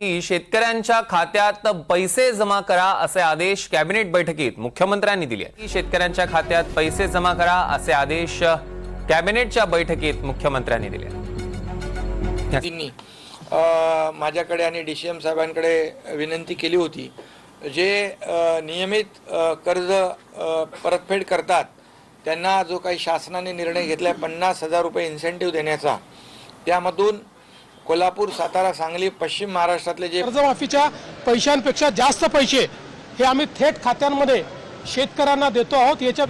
शेतकऱ्यांच्या खात्यात पैसे जमा करा असे आदेश कॅबिनेट बैठकीत मुख्यमंत्र्यांनी दिले. शेतकऱ्यांच्या खात्यात पैसे जमा करा असे आदेश कॅबिनेटच्या बैठकीत मुख्यमंत्र्यांनी दिले. माझ्याकडे आणि DCM साहेबांकडे विनंती केली होती. जे नियमित कर्ज परतफेड करतात त्यांना जो काही शासनाने निर्णय घेतलाय 50,000 रुपये इन्सेंटिव्ह देण्याचा, त्यामधून कोल्हापूर, सातारा, सांगली, पश्चिम महाराष्ट्रातले जे कर्जमाफीच्या पैशांपेक्षा जास्त पैसे हे आम्ही थेट खात्यांमध्ये शेतकऱ्यांना देतो आहोत. याच्या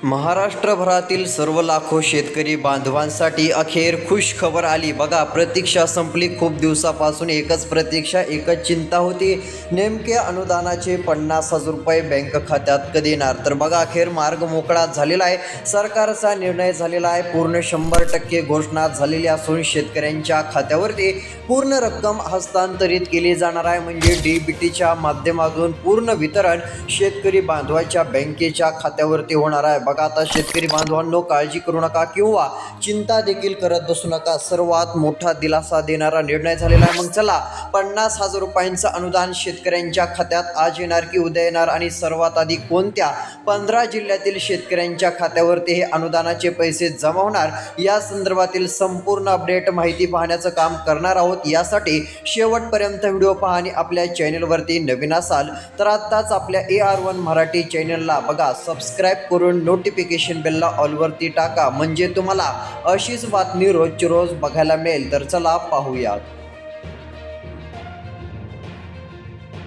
महाराष्ट्रभरातील सर्व लाखो शेतकरी बांधवांसाठी अखेर खुश खबर आली. बघा, प्रतीक्षा संपली. खूप दिवसापासून एकच प्रतीक्षा, एकच चिंता होती, नेमके अनुदानाचे 50,000 रुपये बँक खात्यात कधी येणार. तर बघा, अखेर मार्ग मोकळा झालेला आहे. सरकारचा निर्णय झालेला आहे. पूर्ण 100% घोषणा झालेली असून शेतकऱ्यांच्या खात्यावरती पूर्ण रक्कम हस्तांतरित केली जाणार आहे. म्हणजे DBTच्या माध्यमातून पूर्ण वितरण शेतकरी बांधवाच्या बँकेच्या खात्यावरती होणार आहे. बघा, आता शेतकरी बांधवांनो, काळजी करू नका किंवा चिंता देखील करत बसू नका. सर्वात मोठा दिलासा देणारा निर्णय झालेला आहे. मग चला, 50,000 रुपयांचं अनुदान शेतकऱ्यांच्या खात्यात आज येणार की उद्या येणार, आणि सर्वात आधी कोणत्या 15 जिल्ह्यातील शेतकऱ्यांच्या खात्यावरती हे अनुदानाचे पैसे जमा होणार, या संदर्भातील संपूर्ण अपडेट माहिती पाहण्याचं काम करणार आहोत. यासाठी शेवटपर्यंत व्हिडिओ पहा आणि आपल्या चॅनलवरती नवीन असाल तर आत्ताच आपल्या AR1 मराठी चॅनलला बघा सबस्क्राईब करून नोटिफिकेशन बेलला ऑलवरती टाका, म्हणजे तुम्हाला अशीच बातमी रोजची रोज बघायला मिळेल. तर चला पाहूयात.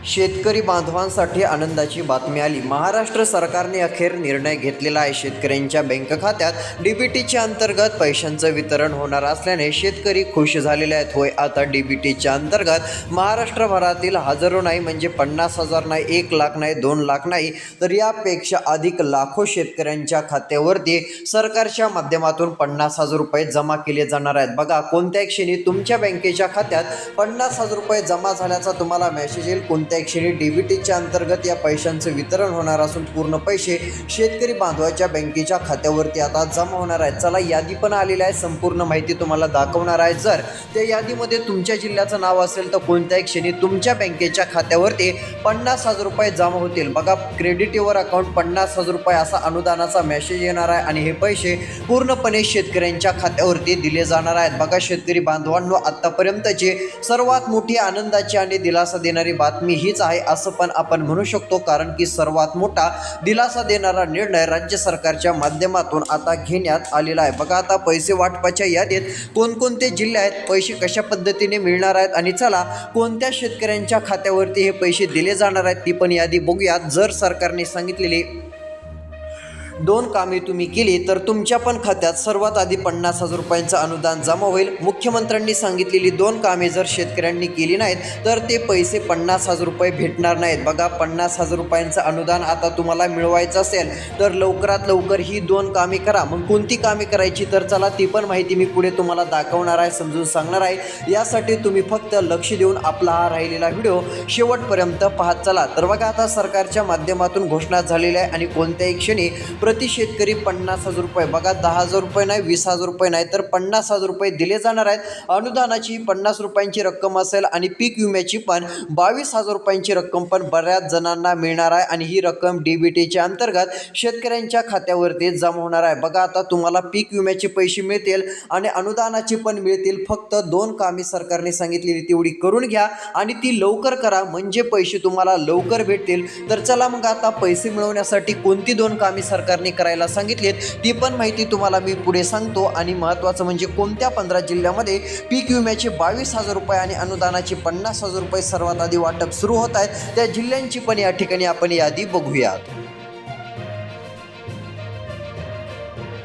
शेतकरी बांधवांसाठी आनंदाची बातमी आली. महाराष्ट्र सरकारने अखेर निर्णय घेतलेला आहे. शेतकऱ्यांच्या बँक खात्यात DBTच्या अंतर्गत पैशांचं वितरण होणार असल्याने शेतकरी खुश झालेले आहेत. होय, आता DBTच्या अंतर्गत महाराष्ट्रभरातील हजारो नाही, म्हणजे 50,000 नाही, 1 लाख नाही, 2 लाख नाही, तर यापेक्षा अधिक लाखो शेतकऱ्यांच्या खात्यावरती सरकारच्या माध्यमातून 50,000 रुपये जमा केले जाणार आहेत. बघा, कोणत्या क्षणी तुमच्या बँकेच्या खात्यात 50,000 रुपये जमा झाल्याचा तुम्हाला मेसेज येईल. कोणत्या क्षणी DBTच्या अंतर्गत या पैशांचं वितरण होणार असून पूर्ण पैसे शेतकरी बांधवाच्या बँकेच्या खात्यावरती आता जमा होणार आहेत. चला, यादी पण आलेली आहे, संपूर्ण माहिती तुम्हाला दाखवणार आहे. जर त्या यादीमध्ये तुमच्या जिल्ह्याचं नाव असेल तर कोणत्याही क्षणी तुमच्या बँकेच्या खात्यावरती 50,000 रुपये जमा होतील. बघा, क्रेडिट युअर अकाउंट 50,000 रुपये असा अनुदानाचा मेसेज येणार आहे आणि हे पैसे पूर्णपणे शेतकऱ्यांच्या खात्यावरती दिले जाणार आहेत. बघा, शेतकरी बांधवांनो, आतापर्यंतची सर्वात मोठी आनंदाची आणि दिलासा देणारी बातमी हीच आहे असं पण आपण म्हणू शकतो, कारण की सर्वात मोठा दिलासा देणारा निर्णय राज्य सरकारच्या माध्यमातून आता घेण्यात आलेला आहे. बघा, आता पैसे वाटपाच्या यादीत कोणकोणते जिल्हे आहेत, पैसे कशा पद्धतीने मिळणार आहेत, आणि चला, कोणत्या शेतकऱ्यांच्या खात्यावरती हे पैसे दिले जाणार आहेत ती पण यादी बघूयात. जर सरकारने सांगितलेली 2 कामे तुम्ही केली तर तुमच्या पण खात्यात सर्वात आधी 50,000 रुपयांचं अनुदान जमा होईल. मुख्यमंत्र्यांनी सांगितलेली 2 कामे जर शेतकऱ्यांनी केली नाहीत तर ते पैसे 50,000 रुपये भेटणार नाहीत. बघा, 50,000 रुपयांचं अनुदान आता तुम्हाला मिळवायचं असेल तर लवकरात लवकर ही 2 कामे करा. मग कोणती कामे करायची, तर चला, ती पण माहिती मी पुढे तुम्हाला दाखवणार आहे, समजून सांगणार आहे. यासाठी तुम्ही फक्त लक्ष देऊन आपला हा राहिलेला व्हिडिओ शेवटपर्यंत पाहत चला. तर बघा, आता सरकारच्या माध्यमातून घोषणा झालेली आहे आणि कोणत्याही क्षणी प्रति शेतकरी 50,000 रुपये, बघा, 10,000 रुपये नाही, 20,000 रुपये नाही, तर 50,000 रुपये दिले जाणार आहेत. अनुदानाची 50 रुपयांची रक्कम असेल आणि पीक विम्याची पण 22,000 रुपयांची रक्कम पण बऱ्याच जणांना मिळणार आहे आणि ही रक्कम DBTच्या अंतर्गत शेतकऱ्यांच्या खात्यावरती जमा होणार आहे. बघा, आता तुम्हाला पीक विम्याचे पैसे मिळतील आणि अनुदानाचे पण मिळतील. फक्त 2 कामे सरकारने सांगितलेली तेवढी करून घ्या आणि ती लवकर करा, म्हणजे पैसे तुम्हाला लवकर भेटतील. तर चला, मग आता पैसे मिळवण्यासाठी कोणती 2 कामे सरकारने करायला सांगितलेत ती पण माहिती तुम्हाला मी पुढे सांगतो. आणि महत्त्वाचं म्हणजे कोणत्या 15 जिल्ह्यामध्ये पीक विम्याचे 22,000 रुपये आणि अनुदानाचे 50,000 रुपये सर्वात आधी वाटप सुरू होत आहेत, त्या जिल्ह्यांची पण या ठिकाणी आपण यादी बघूयात.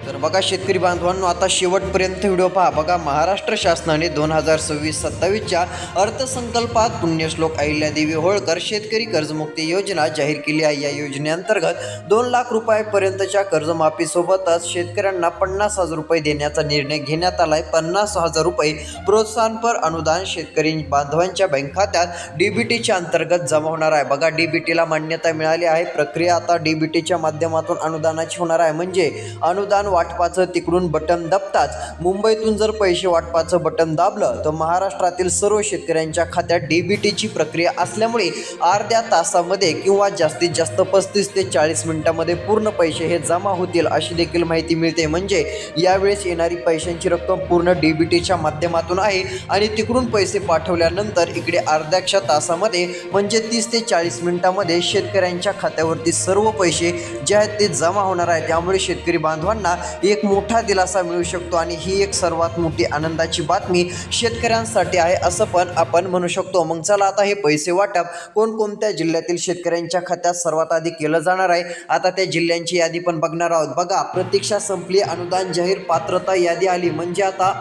तर बघा, शेतकरी बांधवांनो, आता शेवटपर्यंत व्हिडिओ पहा. बघा, महाराष्ट्र शासनाने 2026-27च्या अर्थसंकल्पात पुण्यश्लोक अहिल्यादेवी होळकर शेतकरी कर्जमुक्ती योजना जाहीर केली आहे. या योजनेअंतर्गत 2 लाख रुपयापर्यंतच्या कर्जमाफीसोबतच शेतकऱ्यांना 50,000 रुपये देण्याचा निर्णय घेण्यात आला आहे. 50,000 रुपये प्रोत्साहनपर अनुदान शेतकरी बांधवांच्या बँक खात्यात DBTच्या अंतर्गत जमा होणार आहे. बघा, DBTला मान्यता मिळाली आहे. प्रक्रिया आता DBTच्या माध्यमातून अनुदानाची होणार आहे, म्हणजे अनुदान वाटपाचं तिकडून बटन दाबताच मुंबईतून जर पैसे वाटपाचं बटन दाबलं तर महाराष्ट्रातील सर्व शेतकऱ्यांच्या खात्यात डीबीटीची प्रक्रिया असल्यामुळे अर्ध्या तासामध्ये किंवा जास्तीत जास्त 35 ते 40 मिनिटांमध्ये पूर्ण पैसे हे जमा होतील अशी देखील माहिती मिळते. म्हणजे यावेळेस येणारी पैशांची रक्कम पूर्ण डीबीटीच्या माध्यमातून आहे आणि तिकडून पैसे पाठवल्यानंतर इकडे अर्ध्याच्या तासामध्ये म्हणजे 30 ते 40 मिनिटांमध्ये शेतकऱ्यांच्या खात्यावरती सर्व पैसे जे आहेत ते जमा होणार आहेत. त्यामुळे शेतकरी बांधवांना एक मोठा दिलासा मिळू शकतो आणि ही एक सर्वात मोठी आनंदाची बातमी शेतकऱ्यांसाठी आहे असं पण आपण म्हणू शकतो. मग चला आता हे पैसे वाटप कोणकोणत्या जिल्ह्यातील शेतकऱ्यांच्या खात्यात सर्वात आधी केलं जाणार आहे आता त्या जिल्ह्यांची यादी पण बघणार आहोत. बघा, प्रतीक्षा संपली, अनुदान जाहीर, पात्रता यादी आली. म्हणजे आता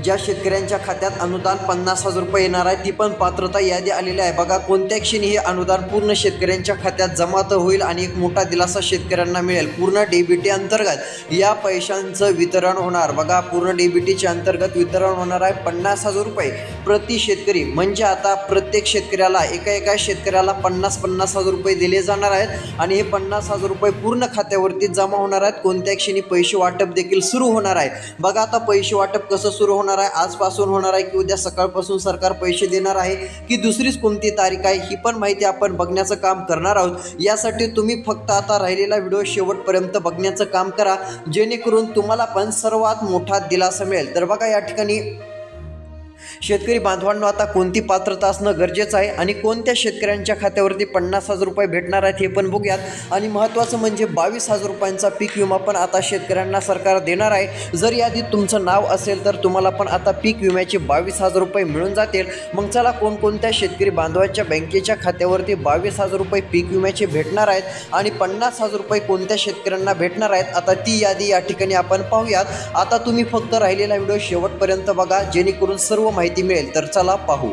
ज्या शेतकऱ्यांच्या खात्यात अनुदान 50,000 रुपये येणार आहे ती पण पात्रता यादी आलेली आहे. बघा, कोणत्या क्षणी हे अनुदान पूर्ण शेतकऱ्यांच्या खात्यात जमा तर होईल आणि एक मोठा दिलासा शेतकऱ्यांना मिळेल. पूर्ण डीबीटी अंतर्गत या पैशांचं वितरण होणार. बघा, पूर्ण डीबीटीच्या अंतर्गत वितरण होणार आहे 50,000 रुपये प्रति शेतकरी. म्हणजे आता प्रत्येक शेतकऱ्याला एका शेतकऱ्याला 50,000 रुपये दिले जाणार आहेत आणि हे 50,000 रुपये पूर्ण खात्यावरती जमा होणार आहेत. कोणत्या क्षणी पैसे वाटप देखील सुरू होणार आहे. बघा, आता पैसे वाटप कसं सुरू होणार आहे, आजपासून होणार आहे की उद्या सकाळपासून सरकार पैसे देणार आहे की दुसरीच कोणती तारीख आहे ही पण माहिती आपण बघण्याचं काम करणार आहोत. यासाठी तुम्ही फक्त आता राहिलेला व्हिडिओ शेवटपर्यंत बघण्याचं काम करा जेणेकरून तुम्हाला पण सर्वात मोठा दिलासा मिळेल. तर बघा, या ठिकाणी शेतकरी बांधवांना आता कोणती पात्रता असणं गरजेचं आहे आणि कोणत्या शेतकऱ्यांच्या खात्यावरती 50,000 रुपये भेटणार आहेत हे पण बघूयात. आणि महत्त्वाचं म्हणजे 22,000 रुपयांचा पीक विमा पण आता शेतकऱ्यांना सरकार देणार आहे. जर यादीत तुमचं नाव असेल तर तुम्हाला पण आता पीक विम्याचे 22,000 रुपये मिळून जातील. मग चला, कोणकोणत्या शेतकरी बांधवांच्या बँकेच्या खात्यावरती 22,000 रुपये पीक विम्याचे भेटणार आहेत आणि 50,000 रुपये कोणत्या शेतकऱ्यांना भेटणार आहेत आता ती यादी या ठिकाणी आपण पाहूयात. आता तुम्ही फक्त राहिलेला व्हिडिओ शेवटपर्यंत बघा जेणेकरून सर्व माहिती मिळेल. तर चला पाहू.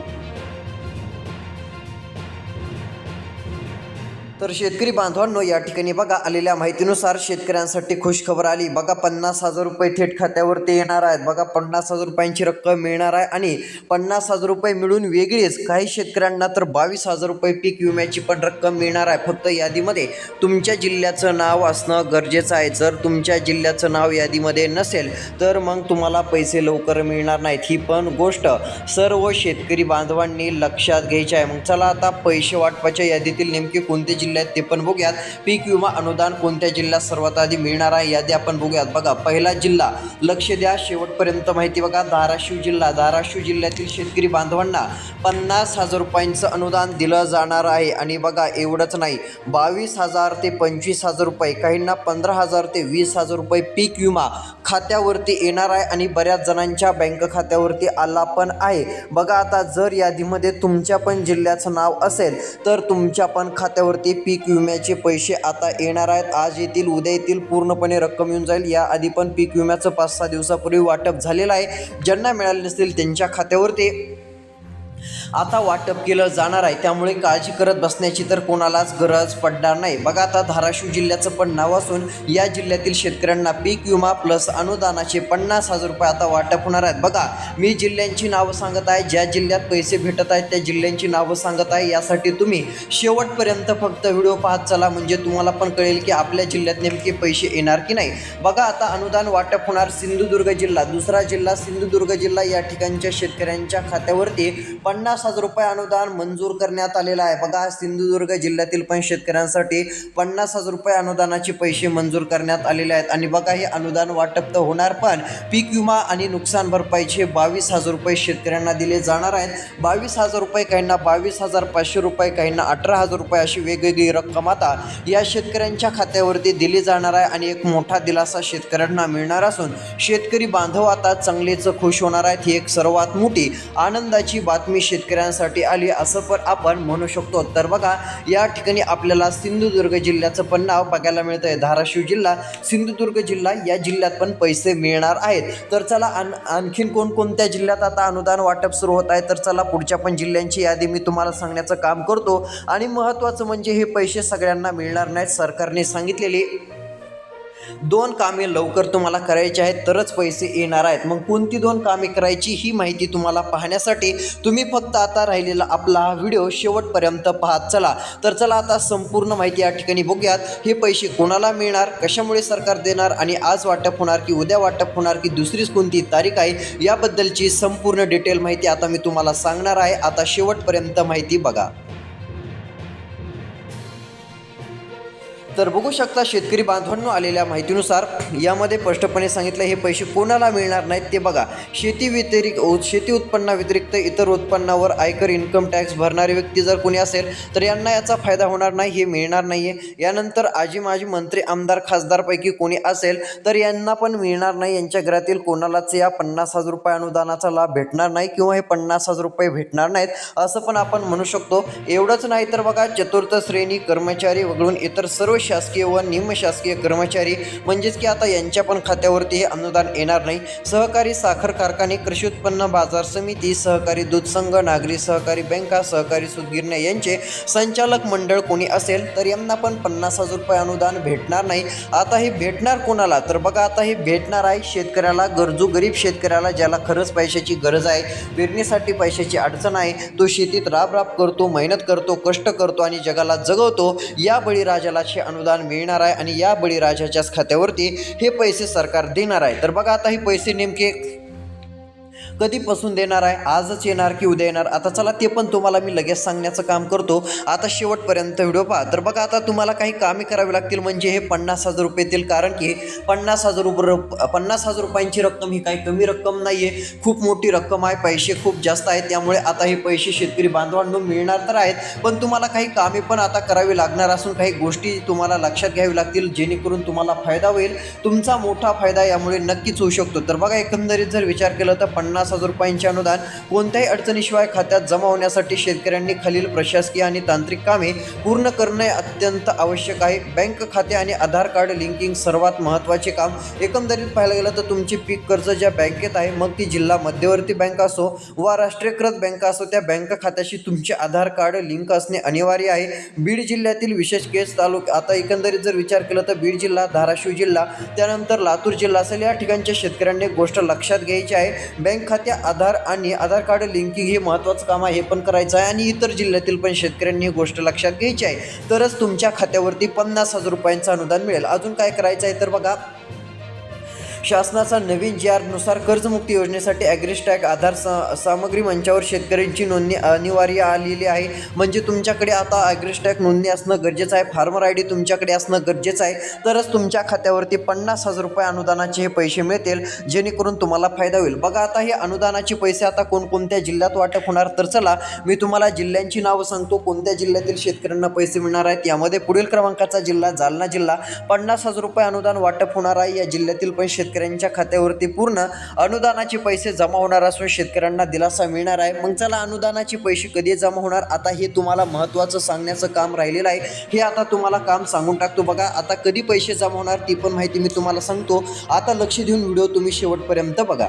तर शेतकरी बांधवांनो, या ठिकाणी बघा, आलेल्या माहितीनुसार शेतकऱ्यांसाठी खुश खबर आली. बघा, 50,000 रुपये थेट खात्यावरती येणार आहेत. बघा, 50,000 रुपयांची रक्कम मिळणार आहे आणि 50,000 रुपये मिळून वेगळीच काही शेतकऱ्यांना तर 22,000 रुपये पीक विम्याची पण रक्कम मिळणार आहे. फक्त यादीमध्ये तुमच्या जिल्ह्याचं नाव असणं गरजेचं आहे. जर तुमच्या जिल्ह्याचं नाव यादीमध्ये नसेल तर मग तुम्हाला पैसे लवकर मिळणार नाहीत. ही पण गोष्ट सर्व शेतकरी बांधवांनी लक्षात घ्यायची आहे. मग चला, आता पैसे वाटपाच्या यादीतील नेमके कोणते जिल्ह्यात ते पण बघूयात. पीक विमा अनुदान कोणत्या जिल्ह्यात सर्वात आधी मिळणार आहे यादी आपण बघूयात. बघा, पहिला जिल्हा, लक्ष द्या शेवटपर्यंत माहिती बघा, धाराशिव जिल्हा. धाराशिव जिल्ह्यातील शेतकरी बांधवांना 50,000 रुपयांचं अनुदान दिलं जाणार आहे. आणि बघा, एवढंच नाही, 22,000 ते 25,000 रुपये, काहींना 15,000 ते 20,000 रुपये पीक विमा खात्यावरती येणार आहे आणि बऱ्याच जणांच्या बँक खात्यावरती आला पण आहे. बघा, आता जर यादीमध्ये तुमच्या पण जिल्ह्याचं नाव असेल तर तुमच्या पण खात्यावरती पीक विम्याचे पैसे आता येणार आहेत. आज येतील, उद्या येतील, पूर्णपणे रक्कम येऊन जाईल. याआधी पण पीक विम्याचं 5-6 दिवसापूर्वी वाटप झालेलं आहे. ज्यांना मिळाले नसतील त्यांच्या खात्यावरती आता वाटप केलं जाणार आहे. त्यामुळे काळजी करत बसण्याची तर कोणालाच गरज पडणार नाही. बघा, आता धाराशिव जिल्ह्याचं पण नाव असून या जिल्ह्यातील शेतकऱ्यांना पीक विमा प्लस अनुदानाचे 50,000 रुपये आता वाटप होणार आहेत. बघा, मी जिल्ह्यांची नावं सांगत आहे, ज्या जिल्ह्यात पैसे भेटत आहेत त्या जिल्ह्यांची नावं सांगत आहे. यासाठी तुम्ही शेवटपर्यंत फक्त व्हिडिओ पाहत चला म्हणजे तुम्हाला पण कळेल की आपल्या जिल्ह्यात नेमके पैसे येणार की नाही. बघा, आता अनुदान वाटप होणार सिंधुदुर्ग जिल्हा. दुसरा जिल्हा सिंधुदुर्ग जिल्हा. या ठिकाणच्या शेतकऱ्यांच्या खात्यावरती 50,000 रुपये अनुदान मंजूर करण्यात आलेलं आहे. बघा, सिंधुदुर्ग जिल्ह्यातील पण शेतकऱ्यांसाठी 50,000 रुपये अनुदानाचे पैसे मंजूर करण्यात आलेले आहेत. आणि बघा, हे अनुदान वाटप तर होणार पण पीक विमा आणि नुकसान भरपाईचे 22,000 रुपये शेतकऱ्यांना दिले जाणार आहेत. 22,000 रुपये, काहींना 22,500 रुपये, काहींना 18,000 रुपये अशी वेगवेगळी रक्कम आता या शेतकऱ्यांच्या खात्यावरती दिली जाणार आहे आणि एक मोठा दिलासा शेतकऱ्यांना मिळणार असून शेतकरी बांधव आता चांगलेच खुश होणार आहेत. ही एक सर्वात मोठी आनंदाची बातमी शेतकऱ्यांसाठी आली असं पण आपण म्हणू शकतो. तर बघा, या ठिकाणी आपल्याला सिंधुदुर्ग जिल्ह्याचं पण नाव बघायला मिळतं आहे. धाराशिव जिल्हा, सिंधुदुर्ग जिल्हा या जिल्ह्यात पण पैसे मिळणार आहेत. तर चला, आणखीन कोणकोणत्या जिल्ह्यात आता अनुदान वाटप सुरू होत आहे तर चला पुढच्या पण जिल्ह्यांची यादी मी तुम्हाला सांगण्याचं काम करतो. आणि महत्त्वाचं म्हणजे हे पैसे सगळ्यांना मिळणार नाहीत. सरकारने सांगितलेले 2 कामे लवकर तुम्हाला करायची आहेत तरच पैसे येणार आहेत. मग कोणती 2 कामे करायची ही माहिती तुम्हाला पाहण्यासाठी तुम्ही फक्त आता राहिलेला आपला हा व्हिडिओ शेवटपर्यंत पाहत चला. तर चला आता संपूर्ण माहिती या ठिकाणी बघूयात. हे पैसे कोणाला मिळणार, कशामुळे सरकार देणार आणि आज वाटप होणार की उद्या वाटप होणार की दुसरीच कोणती तारीख आहे याबद्दलची संपूर्ण डिटेल माहिती आता मी तुम्हाला सांगणार आहे. आता शेवटपर्यंत माहिती बघा. तर बघू शकता शेतकरी बांधवांनो आलेल्या माहितीनुसार यामध्ये स्पष्टपणे सांगितलं हे पैसे कोणाला मिळणार नाहीत ते बघा. शेती उत्पन्नाव्यतिरिक्त इतर उत्पन्नावर आयकर इन्कम टॅक्स भरणारी व्यक्ती जर कोणी असेल तर यांना याचा फायदा होणार नाही, हे मिळणार नाहीये. यानंतर आजी माजी मंत्री आमदार खासदारपैकी कोणी असेल तर यांना पण मिळणार नाही. यांच्या घरातील कोणालाच या 50,000 रुपये अनुदानाचा लाभ भेटणार नाही किंवा हे 50,000 रुपये भेटणार नाहीत असं पण आपण म्हणू शकतो. एवढंच नाही तर बघा चतुर्थ श्रेणी कर्मचारी वगळून इतर सर्व शासकीय व निमशासकीय कर्मचारी म्हणजेच की आता यांच्या पण खात्यावरती हे अनुदान येणार नाही. सहकारी साखर कारखाने, कृषी उत्पन्न बाजार समिती, सहकारी दूध संघ, नागरी सहकारी बँका, सहकारी सूतगिरण्या यांचे संचालक मंडळ कोणी असेल तर यांना पण 50,000 रुपये अनुदान भेटणार नाही. आता हे भेटणार कोणाला तर बघा आता हे भेटणार आहे शेतकऱ्याला, गरजू गरीब शेतकऱ्याला ज्याला खरंच पैशाची गरज आहे, पेरणीसाठी पैशाची अडचण आहे, तो शेतीत राब करतो, मेहनत करतो, कष्ट करतो आणि जगाला जगवतो. या बळीराजाला अनुदान मिळणार आहे आणि या बळीराजाच्याच खात्यावरती हे पैसे सरकार देणार आहे. तर बघा आता हे पैसे नेमके कधीपासून देणार आहे, आजच येणार की उद्या येणार, आता चला ते पण तुम्हाला मी लगेच सांगण्याचं काम करतो. आता शेवटपर्यंत व्हिडिओ पहा. तर बघा आता तुम्हाला काही कामे करावी लागतील म्हणजे हे 50,000 रुपये येतील, कारण की 50,000 रुपयांची रक्कम ही काही कमी रक्कम नाही आहे, खूप मोठी रक्कम आहे, पैसे खूप जास्त आहेत. त्यामुळे आता हे पैसे शेतकरी बांधवांना मिळणार तर आहेत, पण तुम्हाला काही कामे पण आता करावी लागणार असून काही गोष्टी तुम्हाला लक्षात घ्यावी लागतील जेणेकरून तुम्हाला फायदा होईल. तुमचा मोठा फायदा यामुळे नक्कीच होऊ शकतो. तर बघा एकंदरीत जर विचार केला तर 50,000 रुपयांचे अनुदान कोणत्याही अडचणीशिवाय खात्यात जमा होण्यासाठी शेतकऱ्यांनी खालील प्रशासकीय आणि तांत्रिक कामे पूर्ण करणे अत्यंत आवश्यक आहे. बँक खाते आणि आधार कार्ड लिंकिंग सर्वात महत्त्वाचे काम. एकंदरीत पाहायला गेलं तर तुमची पीक कर्ज ज्या बँकेत आहे, मग ती जिल्हा मध्यवर्ती बँक असो वा राष्ट्रीयकृत बँक असो, त्या बँक खात्याशी तुमचे आधार कार्ड लिंक असणे अनिवार्य आहे. बीड जिल्ह्यातील विशेष केस तालुका, आता एकंदरीत जर विचार केला तर बीड जिल्हा, धाराशिव जिल्हा, त्यानंतर लातूर जिल्हा असेल, या ठिकाणच्या शेतकऱ्यांनी गोष्ट लक्षात घ्यायची आहे. बँक खात्या आधार आणि आधार कार्ड लिंकिंग हे महत्त्वाचं काम आहे, हे पण करायचं आहे. आणि इतर जिल्ह्यातील पण शेतकऱ्यांनी ही गोष्ट लक्षात घ्यायची आहे, तरच तुमच्या खात्यावरती 50,000 रुपयांचं अनुदान मिळेल. अजून काय करायचं आहे तर बघा शासनाचा नवीन GR नुसार कर्जमुक्ती योजनेसाठी ॲग्रिस्टॅग आधार सामग्री मंचावर शेतकऱ्यांची नोंदणी अनिवार्य आलेली आहे. म्हणजे तुमच्याकडे आता ॲग्रिस्टॅग नोंदणी असणं गरजेचं आहे, फार्मर ID तुमच्याकडे असणं गरजेचं आहे, तरच तुमच्या खात्यावरती 50,000 रुपये अनुदानाचे हे पैसे मिळतील जेणेकरून तुम्हाला फायदा होईल. बघा आता हे अनुदानाचे पैसे आता कोणकोणत्या जिल्ह्यात वाटप होणार तर चला मी तुम्हाला जिल्ह्यांची नावं सांगतो, कोणत्या जिल्ह्यातील शेतकऱ्यांना पैसे मिळणार आहेत. यामध्ये पुढील क्रमांकाचा जिल्हा जालना जिल्हा, 50,000 रुपये अनुदान वाटप होणार आहे. या जिल्ह्यातील पण शेतकऱ्यांच्या खात्यावरती पूर्ण अनुदानाचे पैसे जमा होणार असून शेतकऱ्यांना दिलासा मिळणार आहे. मग चला अनुदानाचे पैसे कधी जमा होणार आता हे तुम्हाला महत्त्वाचं सांगण्याचं काम राहिलेलं आहे. हे आता तुम्हाला काम सांगून टाकतो. बघा आता कधी पैसे जमा होणार ती पण माहिती मी तुम्हाला सांगतो. आता लक्ष देऊन व्हिडिओ तुम्ही शेवटपर्यंत बघा.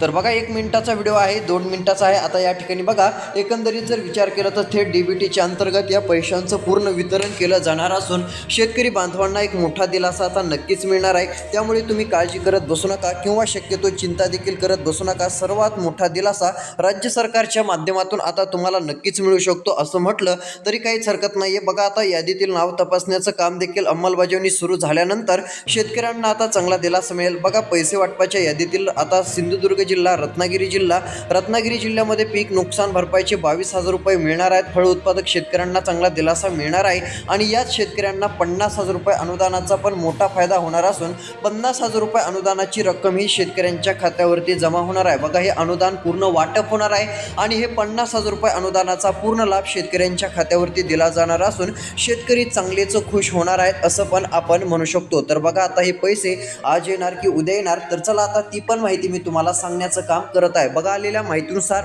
तर बघा 1 मिनिटाचा व्हिडिओ आहे, 2 मिनिटाचा आहे. आता या ठिकाणी बघा एकंदरीत जर विचार केला तर थेट DBTच्या अंतर्गत या पैशांचं पूर्ण वितरण केलं जाणार असून शेतकरी बांधवांना एक मोठा दिलासा आता नक्कीच मिळणार आहे. त्यामुळे तुम्ही काळजी करत बसू नका किंवा शक्यतो चिंता देखील करत बसू नका. सर्वात मोठा दिलासा राज्य सरकारच्या माध्यमातून आता तुम्हाला नक्कीच मिळू शकतो असं म्हटलं तरी काहीच हरकत नाही आहे. बघा आता यादीतील नाव तपासण्याचं काम देखील अंमलबजावणी सुरू झाल्यानंतर शेतकऱ्यांना आता चांगला दिलासा मिळेल. बघा पैसे वाटपाच्या यादीतील आता सिंधुदुर्ग जिल्हा, रत्नागिरी जिल्ह्यामध्ये पीक नुकसान भरपाईचे 22,000 रुपये मिळणार आहेत. फळ उत्पादक शेतकऱ्यांना चांगला दिलासा मिळणार आहे आणि याच शेतकऱ्यांना 50,000 रुपये अनुदानाचा पण मोठा फायदा होणार असून 50,000 रुपये अनुदानाची रक्कम ही शेतकऱ्यांच्या खात्यावरती जमा होणार आहे. बघा हे अनुदान पूर्ण वाटप होणार आहे आणि हे 50,000 रुपये अनुदानाचा पूर्ण लाभ शेतकऱ्यांच्या खात्यावरती दिला जाणार असून शेतकरी चांगलेच खुश होणार आहेत असं पण आपण म्हणू शकतो. तर बघा आता हे पैसे आज येणार की उद्या येणार तर चला आता ती पण माहिती मी तुम्हाला सांगण्याचं काम करत आहे. बघा आलेल्या माहितीनुसार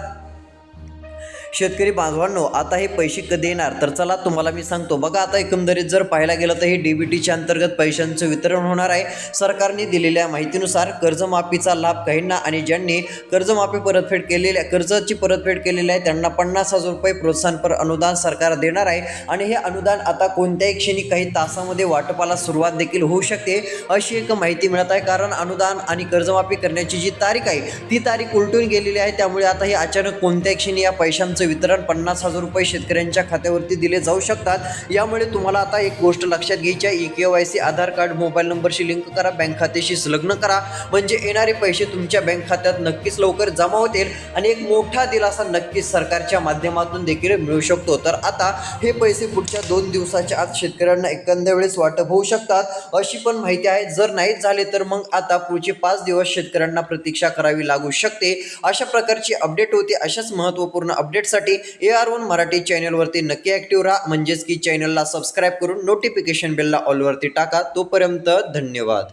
शेतकरी बांधवांनो, आता हे पैसे कधी येणार? तर चला तुम्हाला मी सांगतो. बघा, आता एकंदरीत जर पाहायला गेलं तर हे डीबीटीच्या अंतर्गत पैशांचं वितरण होणार आहे. सरकारने दिलेल्या माहितीनुसार कर्जमाफीचा लाभ काहींना आणि ज्यांनी कर्जमाफी कर्जाची परतफेड केलेली आहे त्यांना 50,000 रुपये प्रोत्साहनपर अनुदान सरकार देणार आहे. आणि हे अनुदान आता कोणत्याही क्षणी काही तासामध्ये वाटपाला सुरुवात देखील होऊ शकते, अशी एक माहिती मिळत आहे. कारण अनुदान आणि कर्जमाफी करण्याची जी तारीख आहे ती तारीख उलटून गेलेली आहे. त्यामुळे आता हे अचानक कोणत्याही क्षणी या पैशांचं वितरण 50,000 रुपये शेतकऱ्यांच्या खात्यावरती दिले जाऊ शकतात. यामुळे तुम्हाला आता एक गोष्ट लक्षात घ्यायची आहे, KYC, आधार कार्ड, मोबाईल नंबरशी लिंक करा, बँक खात्याशी संलग्न करा, म्हणजे येणारे पैसे तुमच्या बँक खात्यात नक्कीच लवकर जमा होतील आणि एक मोठा दिलासा नक्कीच सरकारच्या माध्यमातून देखील मिळू शकतो. तर आता हे पैसे पुढच्या 2 दिवसाच्या आत शेतकऱ्यांना एखाद्या वेळेस वाटप होऊ शकतात, अशी पण माहिती आहे. जर नाहीच झाले तर मग आता पुढचे 5 दिवस शेतकऱ्यांना प्रतीक्षा करावी लागू शकते. अशा प्रकारची अपडेट होते. अशाच महत्त्वपूर्ण अपडेटसाठी AR1 मराठी चॅनलवरती नक्की ॲक्टिव्ह राहा, म्हणजेच की चॅनलला सबस्क्राईब करून नोटिफिकेशन बेलला ऑलवरती टाका. तोपर्यंत धन्यवाद.